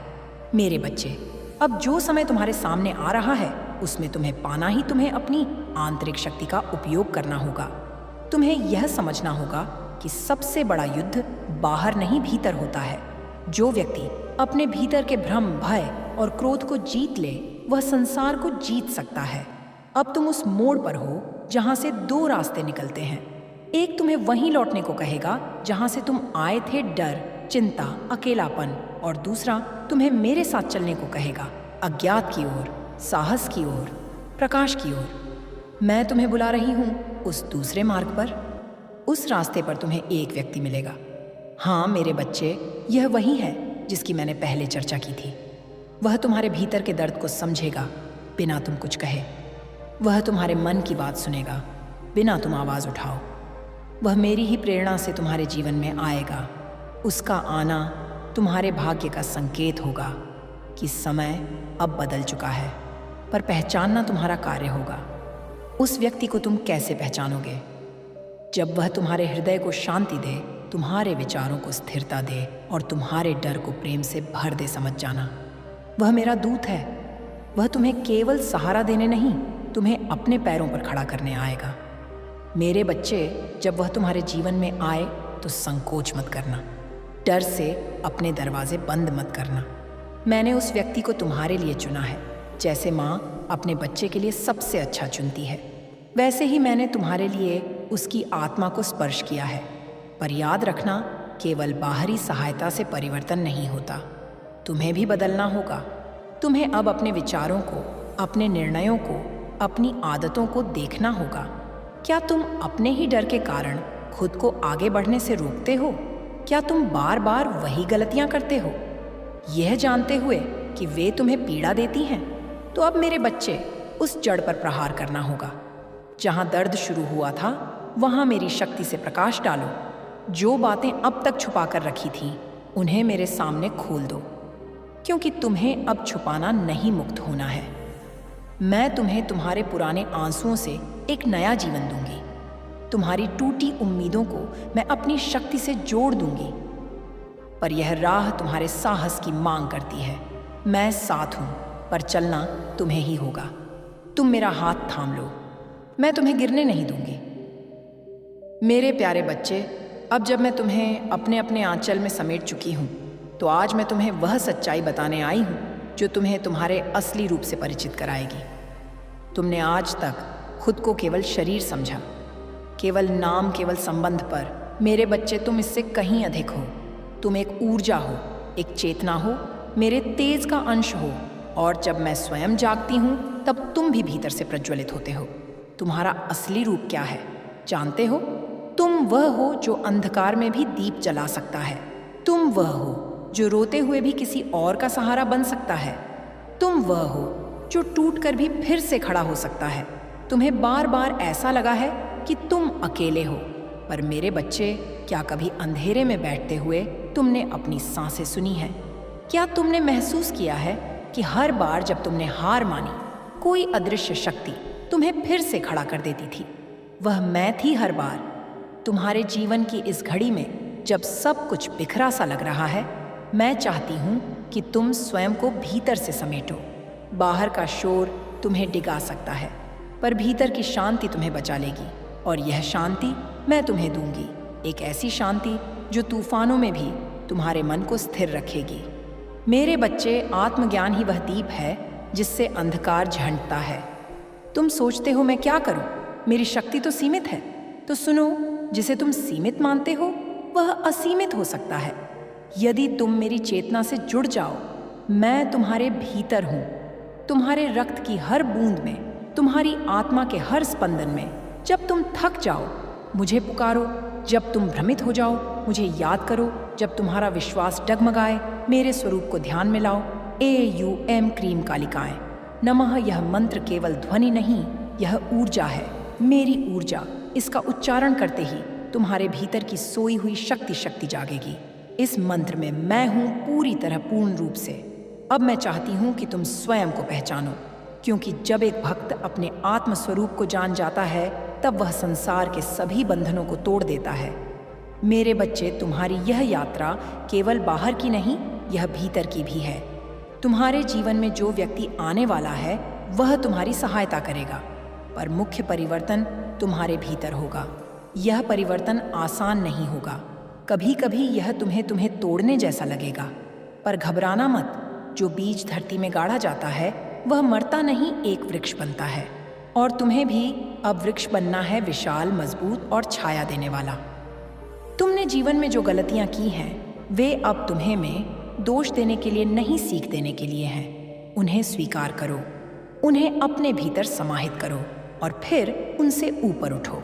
मेरे बच्चे, अब जो समय तुम्हारे सामने आ रहा है उसमें तुम्हें पाना ही तुम्हें अपनी आंतरिक शक्ति का उपयोग करना होगा। तुम्हें यह समझना होगा कि सबसे बड़ा युद्ध बाहर नहीं भीतर होता है। जो व्यक्ति अपने भीतर के भ्रम, भय और क्रोध को जीत ले वह संसार को जीत सकता है। अब तुम उस मोड़ पर हो जहां से दो रास्ते निकलते हैं। एक तुम्हें वहीं लौटने को कहेगा जहां से तुम आए थे, डर, चिंता, अकेलापन, और दूसरा तुम्हें मेरे साथ चलने को कहेगा, अज्ञात की ओर, साहस की ओर, प्रकाश की ओर। मैं तुम्हें बुला रही हूँ उस दूसरे मार्ग पर। उस रास्ते पर तुम्हें एक व्यक्ति मिलेगा। हाँ मेरे बच्चे, यह वही है जिसकी मैंने पहले चर्चा की थी। वह तुम्हारे भीतर के दर्द को समझेगा बिना तुम कुछ कहे। वह तुम्हारे मन की बात सुनेगा बिना तुम आवाज़ उठाओ। वह मेरी ही प्रेरणा से तुम्हारे जीवन में आएगा। उसका आना तुम्हारे भाग्य का संकेत होगा कि समय अब बदल चुका है, पर पहचानना तुम्हारा कार्य होगा। उस व्यक्ति को तुम कैसे पहचानोगे? जब वह तुम्हारे हृदय को शांति दे, तुम्हारे विचारों को स्थिरता दे और तुम्हारे डर को प्रेम से भर दे। समझ जाना, वह मेरा दूत है। वह तुम्हें केवल सहारा देने नहीं, तुम्हें अपने पैरों पर खड़ा करने आएगा। मेरे बच्चे, जब वह तुम्हारे जीवन में आए तो संकोच मत करना, डर से अपने दरवाजे बंद मत करना। मैंने उस व्यक्ति को तुम्हारे लिए चुना है। जैसे माँ अपने बच्चे के लिए सबसे अच्छा चुनती है, वैसे ही मैंने तुम्हारे लिए उसकी आत्मा को स्पर्श किया है। पर याद रखना, केवल बाहरी सहायता से परिवर्तन नहीं होता, तुम्हें भी बदलना होगा। तुम्हें अब अपने विचारों को, अपने निर्णयों को, अपनी आदतों को देखना होगा। क्या तुम अपने ही डर के कारण खुद को आगे बढ़ने से रोकते हो? क्या तुम बार बार वही गलतियां करते हो, यह जानते हुए कि वे तुम्हें पीड़ा देती हैं? तो अब मेरे बच्चे, उस जड़ पर प्रहार करना होगा। जहां दर्द शुरू हुआ था वहां मेरी शक्ति से प्रकाश डालो। जो बातें अब तक छुपा कर रखी थीं, उन्हें मेरे सामने खोल दो, क्योंकि तुम्हें अब छुपाना नहीं, मुक्त होना है। मैं तुम्हें तुम्हारे पुराने आंसुओं से एक नया जीवन दूंगी। तुम्हारी टूटी उम्मीदों को मैं अपनी शक्ति से जोड़ दूंगी। पर यह राह तुम्हारे साहस की मांग करती है। मैं साथ हूं, पर चलना तुम्हें ही होगा। तुम मेरा हाथ थाम लो, मैं तुम्हें गिरने नहीं दूंगी। मेरे प्यारे बच्चे, अब जब मैं तुम्हें अपने अपने आंचल में समेट चुकी हूँ, तो आज मैं तुम्हें वह सच्चाई बताने आई हूँ जो तुम्हें तुम्हारे असली रूप से परिचित कराएगी। तुमने आज तक खुद को केवल शरीर समझा, केवल नाम, केवल संबंध, पर मेरे बच्चे तुम इससे कहीं अधिक हो। तुम एक ऊर्जा हो, एक चेतना हो, मेरे तेज का अंश हो। और जब मैं स्वयं जागती हूँ तब तुम भी भीतर से प्रज्वलित होते हो। तुम्हारा असली रूप क्या है जानते हो? तुम वह हो जो अंधकार में भी दीप जला सकता है। तुम वह हो जो रोते हुए भी किसी और का सहारा बन सकता है। तुम वह हो जो टूट कर भी फिर से खड़ा हो सकता है। तुम्हें बार बार ऐसा लगा है कि तुम अकेले हो, पर मेरे बच्चे, क्या कभी अंधेरे में बैठते हुए तुमने अपनी सांसें सुनी हैं? क्या तुमने महसूस किया है कि हर बार जब तुमने हार मानी, कोई अदृश्य शक्ति तुम्हें फिर से खड़ा कर देती थी? वह मैं थी हर बार। तुम्हारे जीवन की इस घड़ी में जब सब कुछ बिखरा सा लग रहा है, मैं चाहती हूँ कि तुम स्वयं को भीतर से समेटो। बाहर का शोर तुम्हें डिगा सकता है, पर भीतर की शांति तुम्हें बचा लेगी। और यह शांति मैं तुम्हें दूंगी, एक ऐसी शांति जो तूफानों में भी तुम्हारे मन को स्थिर रखेगी। मेरे बच्चे, आत्मज्ञान ही वह दीप है जिससे अंधकार झंडता है। तुम सोचते हो मैं क्या करूं, मेरी शक्ति तो सीमित है। तो सुनो, जिसे तुम सीमित मानते हो वह असीमित हो सकता है यदि तुम मेरी चेतना से जुड़ जाओ। मैं तुम्हारे भीतर हूँ, तुम्हारे रक्त की हर बूंद में, तुम्हारी आत्मा के हर स्पंदन में। जब तुम थक जाओ मुझे पुकारो, जब तुम भ्रमित हो जाओ मुझे याद करो, जब तुम्हारा विश्वास डगमगाए मेरे स्वरूप को ध्यान में लाओ। AUM क्रीम कालिकाएं नमः। यह मंत्र केवल ध्वनि नहीं, यह ऊर्जा है, मेरी ऊर्जा। इसका उच्चारण करते ही तुम्हारे भीतर की सोई हुई शक्ति जागेगी। इस मंत्र में मैं हूँ पूरी तरह, पूर्ण रूप से। अब मैं चाहती हूँ कि तुम स्वयं को पहचानो। क्योंकि जब एक भक्त अपने आत्म स्वरूप को जान जाता है तब वह संसार के सभी बंधनों को तोड़ देता है। मेरे बच्चे, तुम्हारी यह यात्रा केवल बाहर की नहीं, यह भीतर की भी है। तुम्हारे जीवन में जो व्यक्ति आने वाला है वह तुम्हारी सहायता करेगा, पर मुख्य परिवर्तन तुम्हारे भीतर होगा। यह परिवर्तन आसान नहीं होगा। कभी कभी यह तुम्हें तोड़ने जैसा लगेगा, पर घबराना मत। जो बीज धरती में गाड़ा जाता है वह मरता नहीं, एक वृक्ष बनता है। और तुम्हें भी अब वृक्ष बनना है, विशाल, मजबूत और छाया देने वाला। तुमने जीवन में जो गलतियां की हैं वे अब तुम्हें में दोष देने के लिए नहीं, सीख देने के लिए हैं। उन्हें स्वीकार करो, उन्हें अपने भीतर समाहित करो और फिर उनसे ऊपर उठो।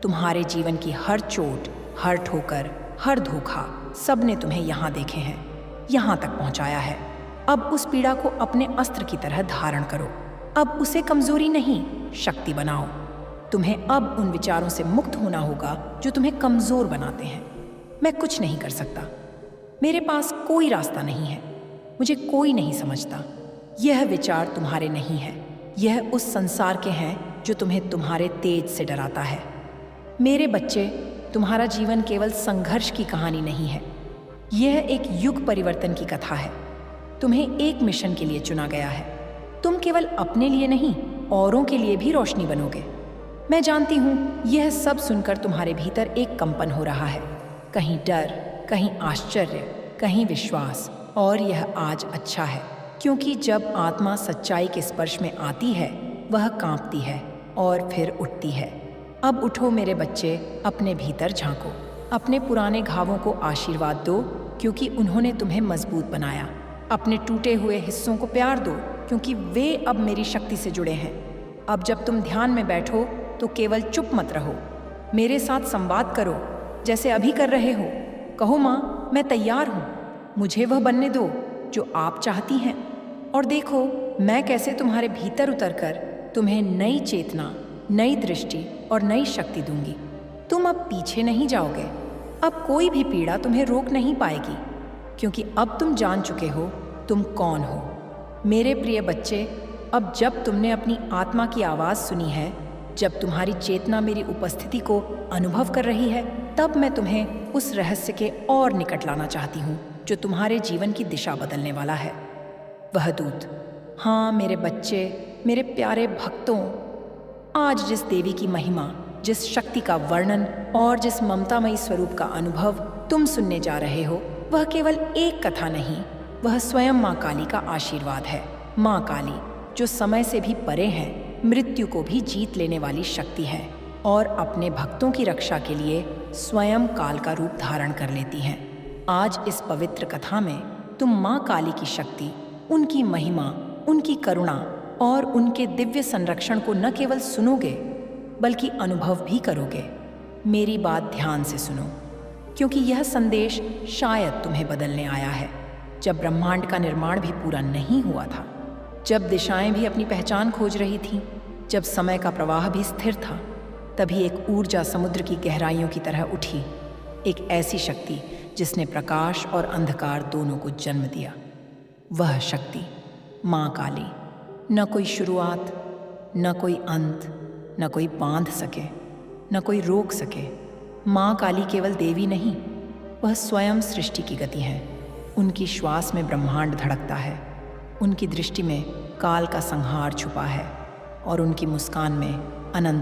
तुम्हारे जीवन की हर चोट, हर ठोकर, हर धोखा, सब ने तुम्हें यहाँ देखे हैं, यहाँ तक पहुँचाया है। अब उस पीड़ा को अपने अस्त्र की तरह धारण करो। अब उसे कमजोरी नहीं, शक्ति बनाओ। तुम्हें अब उन विचारों से मुक्त होना होगा जो तुम्हें कमजोर बनाते हैं। मैं कुछ नहीं कर सकता, मेरे पास कोई रास्ता नहीं है, मुझे कोई नहीं समझता। यह विचार तुम्हारे नहीं है, यह उस संसार के हैं जो तुम्हें तुम्हारे तेज से डराता है। मेरे बच्चे, तुम्हारा जीवन केवल संघर्ष की कहानी नहीं है, यह एक युग परिवर्तन की कथा है। तुम्हें एक मिशन के लिए चुना गया है। तुम केवल अपने लिए नहीं, औरों के लिए भी रोशनी बनोगे। मैं जानती हूँ यह सब सुनकर तुम्हारे भीतर एक कंपन हो रहा है, कहीं डर, कहीं आश्चर्य, कहीं विश्वास। और यह आज अच्छा है, क्योंकि जब आत्मा सच्चाई के स्पर्श में आती है वह कांपती है और फिर उठती है। अब उठो मेरे बच्चे, अपने भीतर झांको, अपने पुराने घावों को आशीर्वाद दो, क्योंकि उन्होंने तुम्हें मजबूत बनाया। अपने टूटे हुए हिस्सों को प्यार दो, क्योंकि वे अब मेरी शक्ति से जुड़े हैं। अब जब तुम ध्यान में बैठो तो केवल चुप मत रहो, मेरे साथ संवाद करो, जैसे अभी कर रहे हो। कहो, माँ, मैं तैयार हूँ, मुझे वह बनने दो जो आप चाहती हैं। और देखो मैं कैसे तुम्हारे भीतर उतरकर तुम्हें नई चेतना, नई दृष्टि और नई शक्ति दूंगी। तुम अब पीछे नहीं जाओगे, अब कोई भी पीड़ा तुम्हें रोक नहीं पाएगी, क्योंकि अब तुम जान चुके हो तुम कौन हो। मेरे प्रिय बच्चे, अब जब तुमने अपनी आत्मा की आवाज़ सुनी है, जब तुम्हारी चेतना मेरी उपस्थिति को अनुभव कर रही है, तब मैं तुम्हें उस रहस्य के और निकट लाना चाहती हूँ जो तुम्हारे जीवन की दिशा बदलने वाला है। वह दूत, हाँ मेरे बच्चे, मेरे प्यारे भक्तों, आज जिस देवी की महिमा, जिस शक्ति का वर्णन और जिस ममतामयी स्वरूप का अनुभव तुम सुनने जा रहे हो, वह केवल एक कथा नहीं, वह स्वयं माँ काली का आशीर्वाद है। माँ काली जो समय से भी परे हैं, मृत्यु को भी जीत लेने वाली शक्ति है और अपने भक्तों की रक्षा के लिए स्वयं काल का रूप धारण कर लेती हैं। आज इस पवित्र कथा में तुम माँ काली की शक्ति, उनकी महिमा, उनकी करुणा और उनके दिव्य संरक्षण को न केवल सुनोगे बल्कि अनुभव भी करोगे। मेरी बात ध्यान से सुनो, क्योंकि यह संदेश शायद तुम्हें बदलने आया है। जब ब्रह्मांड का निर्माण भी पूरा नहीं हुआ था, जब दिशाएं भी अपनी पहचान खोज रही थीं, जब समय का प्रवाह भी स्थिर था, तभी एक ऊर्जा समुद्र की गहराइयों की तरह उठी, एक ऐसी शक्ति जिसने प्रकाश और अंधकार दोनों को जन्म दिया। वह शक्ति माँ काली, न कोई शुरुआत, न कोई अंत, न कोई बांध सके, न कोई रोक सके। माँ काली केवल देवी नहीं, वह स्वयं सृष्टि की गति है। उनकी श्वास में ब्रह्मांड धड़कता है, उनकी दृष्टि में काल का संहार छुपा है और उनकी मुस्कान में अनंत